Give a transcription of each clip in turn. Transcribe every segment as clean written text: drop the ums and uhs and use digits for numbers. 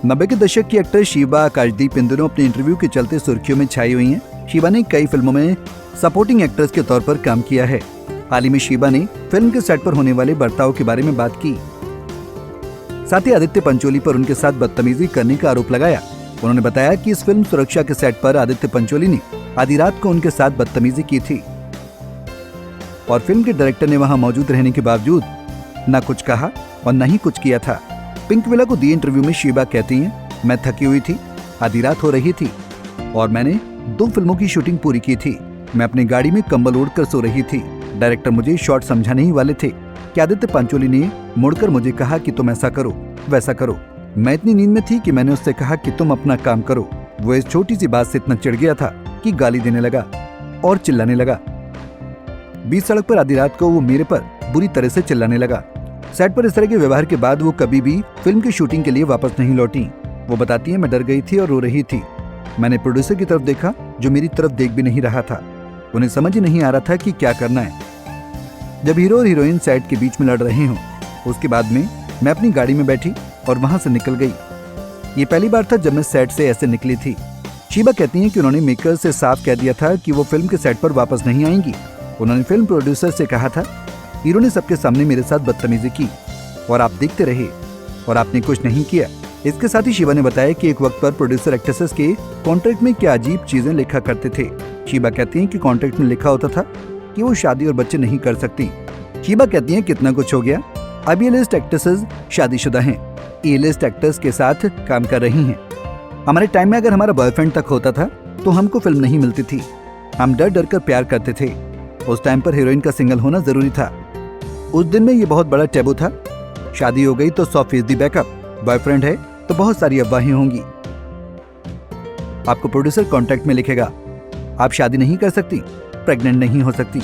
90 के दशक की एक्ट्रेस शीबा आकाशदीप इन दिनों अपने इंटरव्यू के चलते सुर्खियों में छाई हुई हैं। शीबा ने कई फिल्मों में सपोर्टिंग एक्ट्रेस के तौर पर काम किया है। हाल ही में शीबा ने फिल्म के सेट पर होने वाले बर्ताव के बारे में बात की। साथ ही आदित्य पंचोली पर उनके साथ बदतमीजी करने का आरोप लगाया। उन्होंने बताया कि इस फिल्म सुरक्षा के सेट पर आदित्य पंचोली ने आधी रात को उनके साथ बदतमीजी की थी और फिल्म के डायरेक्टर ने वहां मौजूद रहने के बावजूद न कुछ कहा और न ही कुछ किया था। पिंक विला को दिए इंटरव्यू में शीबा कहती हैं, मैं थकी हुई थी, आधी रात हो रही थी और मैंने 2 फिल्मों की शूटिंग पूरी की थी। मैं अपनी गाड़ी में कंबल ओढ़कर सो रही थी। डायरेक्टर मुझे शॉट समझाने ही वाले थे कि आदित्य पंचोली ने मुड़कर मुझे कहा कि तुम ऐसा करो वैसा करो। मैं इतनी नींद में थी कि मैंने उससे कहा कि तुम अपना काम करो। वो इस छोटी सी बात से इतना चिढ़ गया था कि गाली देने लगा और चिल्लाने लगा। बीच सड़क पर आधी रात को वो मेरे पर बुरी तरह से चिल्लाने लगा। सेट पर इस तरह के व्यवहार के बाद वो कभी भी फिल्म की शूटिंग के लिए वापस नहीं लौटी। वो बताती है, मैं डर गई थी और रो रही थी। मैंने प्रोड्यूसर की तरफ देखा जो मेरी तरफ देख भी नहीं रहा था। उन्हें समझ ही नहीं आ रहा था कि क्या करना है। जब हीरो और हीरोइन सेट के बीच में लड़ रहे हों, उसके बाद में मैं अपनी गाड़ी में बैठी और वहां से निकल गई। ये पहली बार था जब मैं सेट से ऐसे निकली थी। शीबा कहती हैं कि उन्होंने मेकर से साफ कह दिया था कि वो फिल्म के सेट पर वापस नहीं आएंगी। उन्होंने फिल्म प्रोड्यूसर से कहा था, हीरो ने सबके सामने मेरे साथ बदतमीजी की और आप देखते रहे और आपने कुछ नहीं किया। इसके साथ ही शीबा ने बताया कि एक वक्त पर प्रोड्यूसर एक्ट्रेसेस के कॉन्ट्रैक्ट में क्या अजीब चीजें लिखा करते थे। शीबा कहती हैं कि कॉन्ट्रैक्ट में लिखा होता था कि वो शादी और बच्चे नहीं कर सकती। शीबा कहती हैं कितना कुछ हो गया, अब ये लिस्ट एक्ट्रेसेस शादीशुदा हैं, ए लिस्ट एक्टर्स के साथ काम कर रही हैं। हमारे टाइम में अगर हमारा बॉयफ्रेंड तक होता था तो हमको फिल्म नहीं मिलती थी। हम डर डर कर प्यार करते थे। उस टाइम पर हीरोइन का सिंगल होना जरूरी था। उस दिन में ये बहुत बड़ा टैबू था। शादी हो गई तो 100% बैकअप, बॉयफ्रेंड है तो बहुत सारी अफवाहें होंगी। आपको प्रोड्यूसर कॉन्ट्रैक्ट में लिखेगा, आप शादी नहीं कर सकती, प्रेग्नेंट नहीं हो सकती।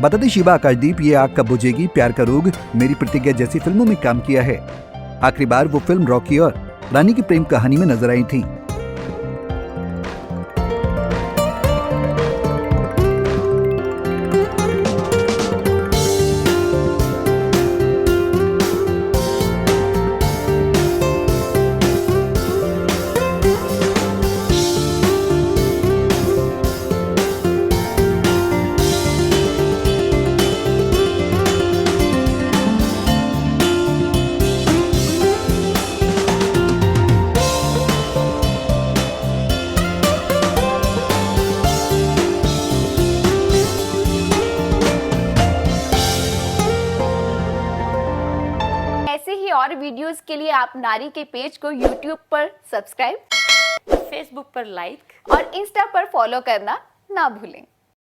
बताती शीबा आकाशदीप ये आग कब बुझेगी, प्यार का रोग, मेरी प्रतिज्ञा जैसी फिल्मों में काम किया है। आखिरी बार वो फिल्म रॉकी और रानी की प्रेम कहानी में नजर आई थी। ऐसे ही और वीडियोस के लिए आप नारी के पेज को YouTube पर सब्सक्राइब, फेसबुक पर लाइक और इंस्टा पर फॉलो करना ना भूलें।